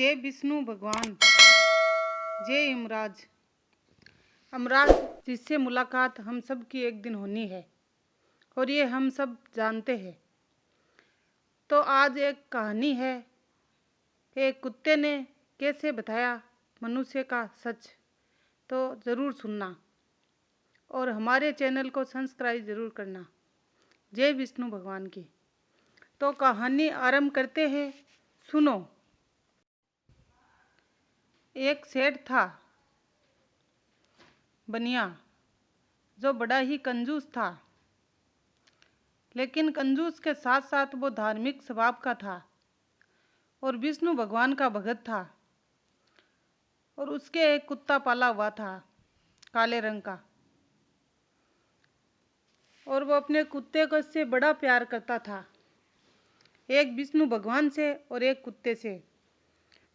जय विष्णु भगवान। जय यमराज। यमराज जिससे मुलाकात हम सब की एक दिन होनी है और ये हम सब जानते हैं। तो आज एक कहानी है, एक कुत्ते ने कैसे बताया मनुष्य का सच। तो ज़रूर सुनना और हमारे चैनल को सब्सक्राइब ज़रूर करना। जय विष्णु भगवान की। तो कहानी आरंभ करते हैं, सुनो। एक सेठ था बनिया, जो बड़ा ही कंजूस था। लेकिन कंजूस के साथ साथ वो धार्मिक स्वभाव का था और विष्णु भगवान का भगत था। और उसके एक कुत्ता पाला हुआ था, काले रंग का। और वो अपने कुत्ते को से बड़ा प्यार करता था। एक विष्णु भगवान से और एक कुत्ते से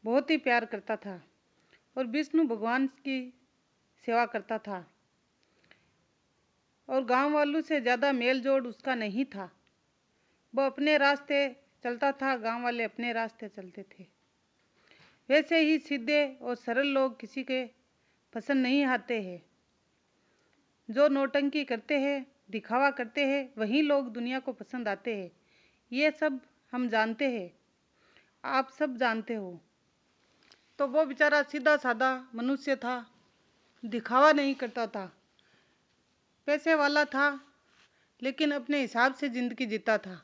बहुत ही प्यार करता था और विष्णु भगवान की सेवा करता था। और गांव वालों से ज़्यादा मेल जोड़ उसका नहीं था। वो अपने रास्ते चलता था, गांव वाले अपने रास्ते चलते थे। वैसे ही सीधे और सरल लोग किसी के पसंद नहीं आते हैं। जो नौटंकी करते हैं, दिखावा करते हैं, वही लोग दुनिया को पसंद आते हैं। ये सब हम जानते हैं, आप सब जानते हो। तो वो बेचारा सीधा साधा मनुष्य था, दिखावा नहीं करता था, पैसे वाला था, लेकिन अपने हिसाब से जिंदगी जीता था।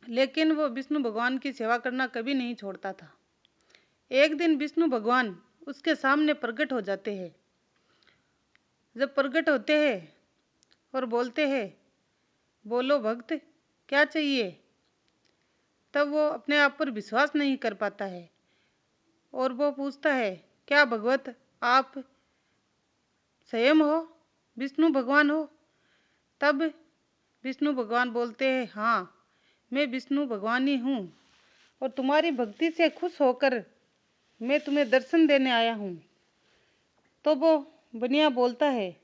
लेकिन वो विष्णु भगवान की सेवा करना कभी नहीं छोड़ता था। एक दिन विष्णु भगवान उसके सामने प्रकट हो जाते हैं। जब प्रकट होते हैं और बोलते हैं, बोलो भक्त क्या चाहिए, तब वो अपने आप पर विश्वास नहीं कर पाता है और वो पूछता है, क्या भगवत आप स्वयं हो, विष्णु भगवान हो? तब विष्णु भगवान बोलते हैं, हाँ मैं विष्णु भगवान ही हूँ और तुम्हारी भक्ति से खुश होकर मैं तुम्हें दर्शन देने आया हूँ। तो वो बनिया बोलता है,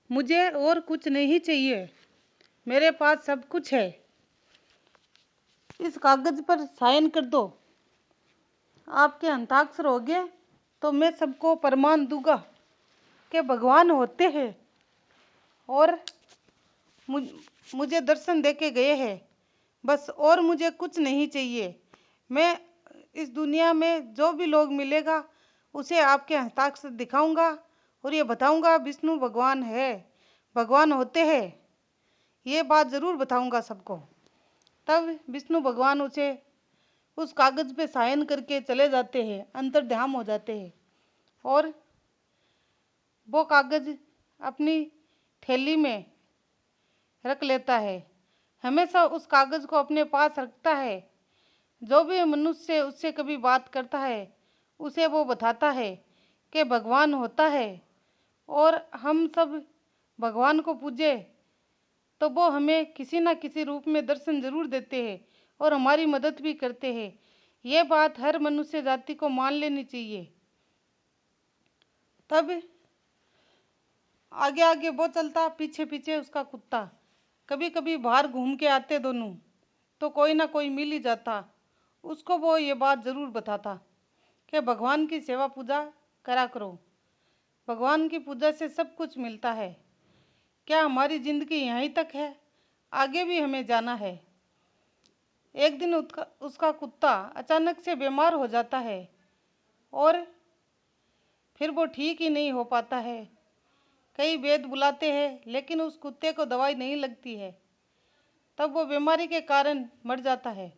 मुझे और कुछ नहीं चाहिए, मेरे पास सब कुछ है। इस कागज पर साइन कर दो, आपके हस्ताक्षर हो गए तो मैं सबको प्रमाण दूंगा कि भगवान होते हैं और मुझे दर्शन दे के गए हैं। बस और मुझे कुछ नहीं चाहिए। मैं इस दुनिया में जो भी लोग मिलेगा उसे आपके हस्ताक्षर दिखाऊंगा और ये बताऊंगा विष्णु भगवान है, भगवान होते हैं, ये बात ज़रूर बताऊंगा सबको। तब विष्णु भगवान उसे उस कागज़ पे साइन करके चले जाते हैं, अंतर्ध्यान हो जाते हैं और वो कागज़ अपनी थैली में रख लेता है। हमेशा उस कागज़ को अपने पास रखता है। जो भी मनुष्य उससे कभी बात करता है उसे वो बताता है कि भगवान होता है और हम सब भगवान को पूजे तो वो हमें किसी न किसी रूप में दर्शन जरूर देते हैं और हमारी मदद भी करते हैं। ये बात हर मनुष्य जाति को मान लेनी चाहिए। तब आगे आगे वो चलता, पीछे पीछे उसका कुत्ता। कभी कभी बाहर घूम के आते दोनों तो कोई ना कोई मिल ही जाता। उसको वो ये बात ज़रूर बताता कि भगवान की सेवा पूजा करा करो, भगवान की पूजा से सब कुछ मिलता है। क्या हमारी ज़िंदगी यहीं तक है? आगे भी हमें जाना है। एक दिन उसका कुत्ता अचानक से बीमार हो जाता है और फिर वो ठीक ही नहीं हो पाता है। कई वैद्य बुलाते हैं लेकिन उस कुत्ते को दवाई नहीं लगती है। तब वो बीमारी के कारण मर जाता है।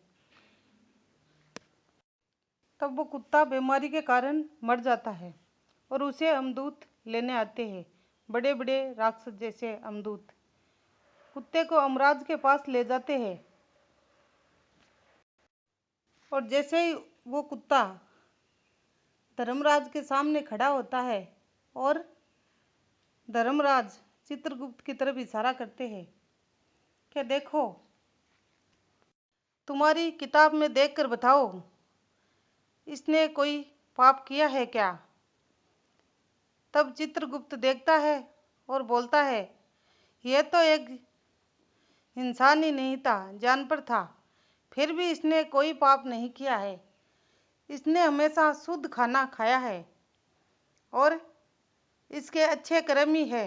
तब वो कुत्ता बीमारी के कारण मर जाता है और उसे अमदूत लेने आते हैं, बड़े बड़े राक्षस जैसे अमदूत। कुत्ते को यमराज के पास ले जाते हैं और जैसे ही वो कुत्ता धर्मराज के सामने खड़ा होता है और धर्मराज चित्रगुप्त की तरफ इशारा करते हैं कि देखो, तुम्हारी किताब में देखकर बताओ, इसने कोई पाप किया है क्या? तब चित्रगुप्त देखता है और बोलता है, यह तो एक इंसान ही नहीं था, जानवर था। फिर भी इसने कोई पाप नहीं किया है। इसने हमेशा शुद्ध खाना खाया है और इसके अच्छे कर्म ही है।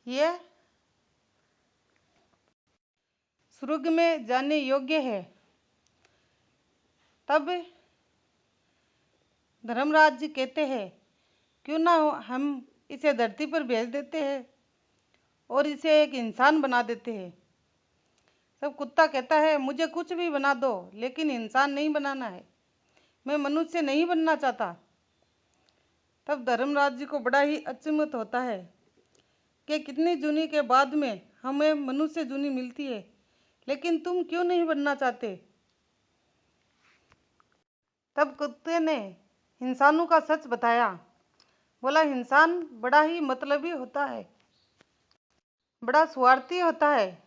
ये स्वर्ग में जाने योग्य है। तब धर्मराज जी कहते हैं, क्यों ना हम इसे धरती पर भेज देते हैं और इसे एक इंसान बना देते हैं। तब कुत्ता कहता है, मुझे कुछ भी बना दो, लेकिन इंसान नहीं बनाना है, मैं मनुष्य नहीं बनना चाहता। तब धर्मराज जी को बड़ा ही अचंभित होता है कि कितनी जूनी के बाद में हमें मनुष्य जूनी मिलती है, लेकिन तुम क्यों नहीं बनना चाहते। तब कुत्ते ने इंसानों का सच बताया। बोला, इंसान बड़ा ही मतलबी होता है, बड़ा स्वार्थी होता है,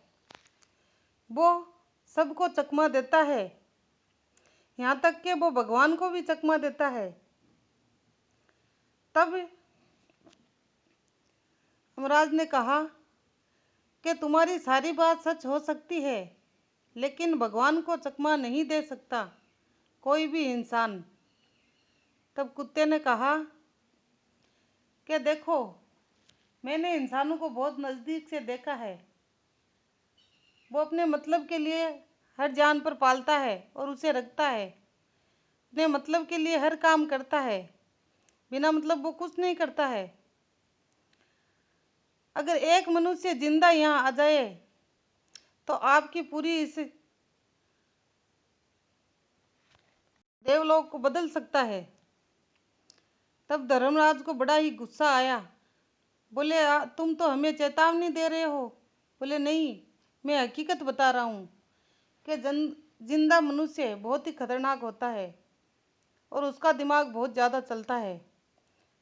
वो सबको चकमा देता है, यहाँ तक कि वो भगवान को भी चकमा देता है। तब यमराज ने कहा कि तुम्हारी सारी बात सच हो सकती है, लेकिन भगवान को चकमा नहीं दे सकता कोई भी इंसान। तब कुत्ते ने कहा कि देखो, मैंने इंसानों को बहुत नज़दीक से देखा है, वो अपने मतलब के लिए हर जान पर पालता है और उसे रखता है, अपने मतलब के लिए हर काम करता है, बिना मतलब वो कुछ नहीं करता है। अगर एक मनुष्य जिंदा यहाँ आ जाए तो आपकी पूरी इस देवलोक को बदल सकता है। तब धर्मराज को बड़ा ही गुस्सा आया। बोले, तुम तो हमें चेतावनी दे रहे हो। बोले, नहीं, मैं हकीकत बता रहा हूँ कि जिंदा मनुष्य बहुत ही खतरनाक होता है और उसका दिमाग बहुत ज़्यादा चलता है,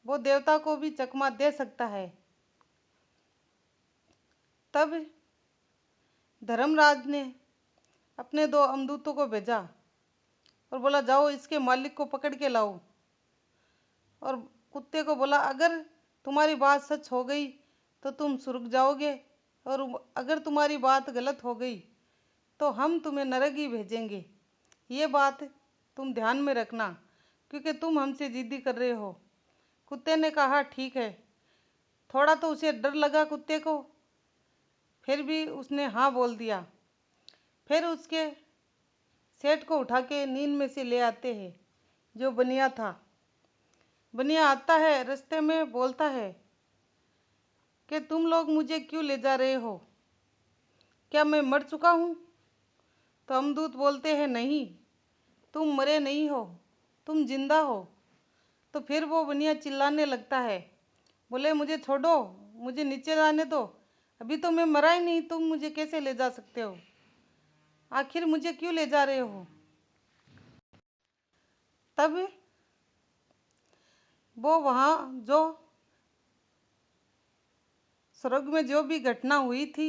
वो देवता को भी चकमा दे सकता है। तब धर्मराज ने अपने 2 अमदूतों को भेजा और बोला, जाओ इसके मालिक को पकड़ के लाओ। और कुत्ते को बोला, अगर तुम्हारी बात सच हो गई तो तुम स्वर्ग जाओगे, और अगर तुम्हारी बात गलत हो गई तो हम तुम्हें नरक ही भेजेंगे। ये बात तुम ध्यान में रखना, क्योंकि तुम हमसे जिद्दी कर रहे हो। कुत्ते ने कहा, ठीक है। थोड़ा तो उसे डर लगा कुत्ते को, फिर भी उसने हाँ बोल दिया। फिर उसके सेठ को उठा के नींद में से ले आते हैं, जो बनिया था। बनिया आता है, रास्ते में बोलता है कि तुम लोग मुझे क्यों ले जा रहे हो, क्या मैं मर चुका हूँ। तो अमदूत बोलते हैं, नहीं, तुम मरे नहीं हो, तुम जिंदा हो। तो फिर वो बनिया चिल्लाने लगता है। बोले, मुझे छोड़ो, मुझे नीचे जाने दो, अभी तो मैं मरा ही नहीं, तुम मुझे कैसे ले जा सकते हो, आखिर मुझे क्यों ले जा रहे हो। तब वो वहाँ जो स्वर्ग में जो भी घटना हुई थी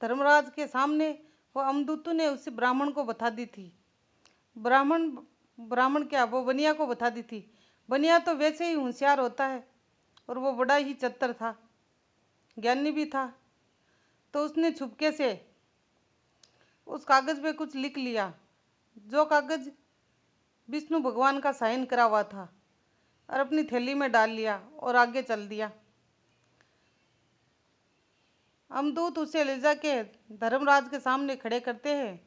धर्मराज के सामने, वो अमदूतों ने उस ब्राह्मण को बता दी थी। ब्राह्मण ब्राह्मण क्या, वो बनिया को बता दी थी। बनिया तो वैसे ही होशियार होता है और वो बड़ा ही चत्तर था, ज्ञानी भी था। तो उसने छुपके से उस कागज़ पे कुछ लिख लिया, जो कागज़ विष्णु भगवान का साइन करा हुआ था, और अपनी थैली में डाल लिया और आगे चल दिया। अमदूत उसे ले जाके धर्मराज के सामने खड़े करते हैं।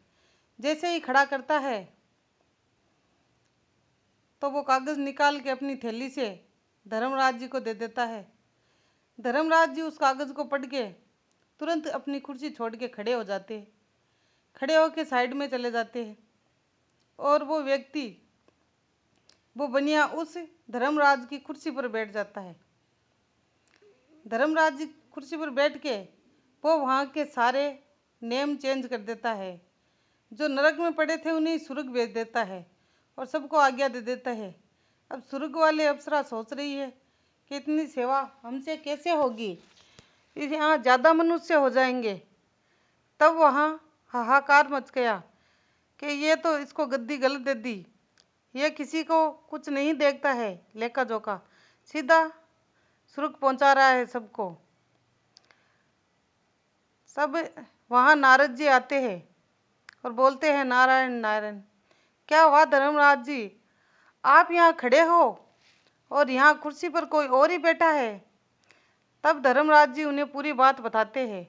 जैसे ही खड़ा करता है तो वो कागज़ निकाल के अपनी थैली से धर्मराज जी को दे देता है। धर्मराज जी उस कागज़ को पढ़ के तुरंत अपनी कुर्सी छोड़ के खड़े हो जाते हैं, खड़े होके साइड में चले जाते हैं। और वो व्यक्ति, वो बनिया, उस धर्मराज की कुर्सी पर बैठ जाता है। धर्मराज जी कुर्सी पर बैठ के वो वहाँ के सारे नेम चेंज कर देता है। जो नरक में पड़े थे उन्हें स्वर्ग भेज देता है और सबको आज्ञा दे देता है। अब स्वर्ग वाले अप्सरा सोच रही है कि इतनी सेवा हमसे कैसे होगी, यहाँ ज़्यादा मनुष्य हो जाएंगे। तब वहाँ हाहाकार मच गया कि ये तो इसको गद्दी गलत दे दी, ये किसी को कुछ नहीं देखता है, लेखा जोखा, सीधा स्वर्ग पहुँचा रहा है सबको। सब वहाँ नारद जी आते हैं और बोलते हैं नारायण नारायण। क्या हुआ धर्मराज जी, आप यहाँ खड़े हो और यहाँ कुर्सी पर कोई और ही बैठा है। तब धर्मराज जी उन्हें पूरी बात बताते हैं।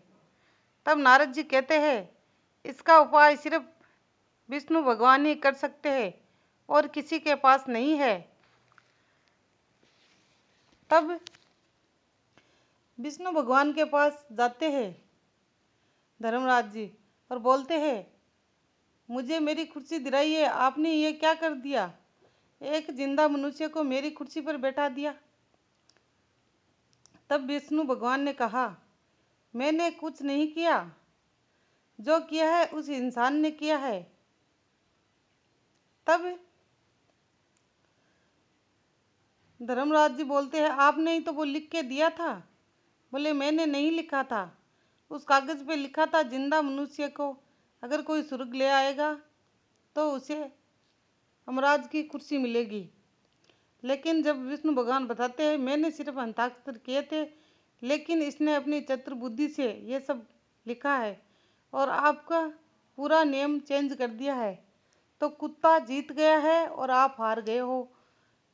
तब नारद जी कहते हैं, इसका उपाय सिर्फ विष्णु भगवान ही कर सकते हैं और किसी के पास नहीं है। तब विष्णु भगवान के पास जाते हैं धर्मराज जी और बोलते हैं, मुझे मेरी कुर्सी दिलाइए, आपने ये क्या कर दिया, एक जिंदा मनुष्य को मेरी कुर्सी पर बैठा दिया। तब विष्णु भगवान ने कहा, मैंने कुछ नहीं किया, जो किया है उस इंसान ने किया है। तब धर्मराज जी बोलते हैं, आपने ही तो वो लिख के दिया था। बोले, मैंने नहीं लिखा था, उस कागज़ पे लिखा था जिंदा मनुष्य को अगर कोई स्वर्ग ले आएगा तो उसे यमराज की कुर्सी मिलेगी। लेकिन जब विष्णु भगवान बताते हैं, मैंने सिर्फ हस्ताक्षर किए थे, लेकिन इसने अपनी चतुर बुद्धि से ये सब लिखा है और आपका पूरा नियम चेंज कर दिया है, तो कुत्ता जीत गया है और आप हार गए हो।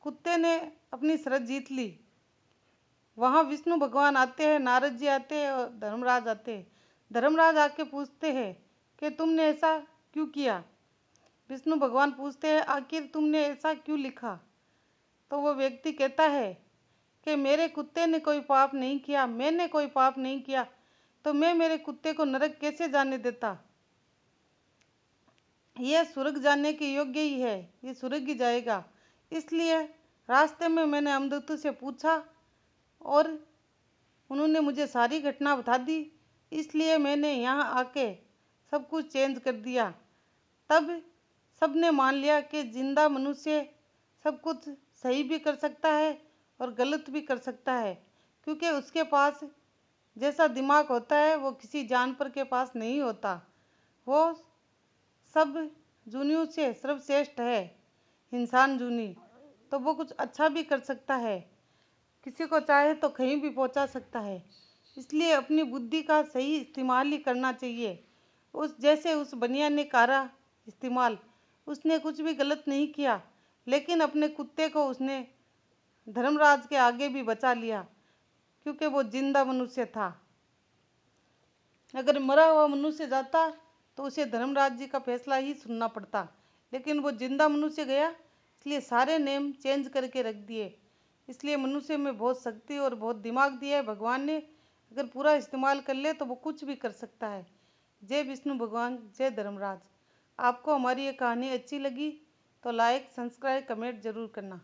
कुत्ते ने अपनी शर्त जीत ली। वहाँ विष्णु भगवान आते हैं, नारद जी आते हैं और धर्मराज आते हैं। धर्मराज आके पूछते हैं कि तुमने ऐसा क्यों किया। विष्णु भगवान पूछते हैं, आखिर तुमने ऐसा क्यों लिखा। तो वो व्यक्ति कहता है कि मेरे कुत्ते ने कोई पाप नहीं किया, मैंने कोई पाप नहीं किया, तो मैं मेरे कुत्ते को नरक कैसे जाने देता। यह स्वर्ग जाने के योग्य ही है, ये स्वर्ग ही जाएगा। इसलिए रास्ते में मैंने अमदत्तु से पूछा और उन्होंने मुझे सारी घटना बता दी, इसलिए मैंने यहाँ आके सब कुछ चेंज कर दिया। तब सबने मान लिया कि जिंदा मनुष्य सब कुछ सही भी कर सकता है और गलत भी कर सकता है, क्योंकि उसके पास जैसा दिमाग होता है वो किसी जानवर के पास नहीं होता। वो सब जूनियों से सर्वश्रेष्ठ है, इंसान जूनी, तो वो कुछ अच्छा भी कर सकता है, किसी को चाहे तो कहीं भी पहुंचा सकता है। इसलिए अपनी बुद्धि का सही इस्तेमाल ही करना चाहिए। उस बनिया ने करा इस्तेमाल, उसने कुछ भी गलत नहीं किया, लेकिन अपने कुत्ते को उसने धर्मराज के आगे भी बचा लिया, क्योंकि वो जिंदा मनुष्य था। अगर मरा हुआ मनुष्य जाता तो उसे धर्मराज जी का फैसला ही सुनना पड़ता, लेकिन वो जिंदा मनुष्य गया, इसलिए सारे नेम चेंज करके रख दिए। इसलिए मनुष्य में बहुत शक्ति और बहुत दिमाग दिया है भगवान ने, अगर पूरा इस्तेमाल कर ले तो वो कुछ भी कर सकता है। जय विष्णु भगवान, जय धर्मराज। आपको हमारी ये कहानी अच्छी लगी तो लाइक, सब्सक्राइब, कमेंट जरूर करना।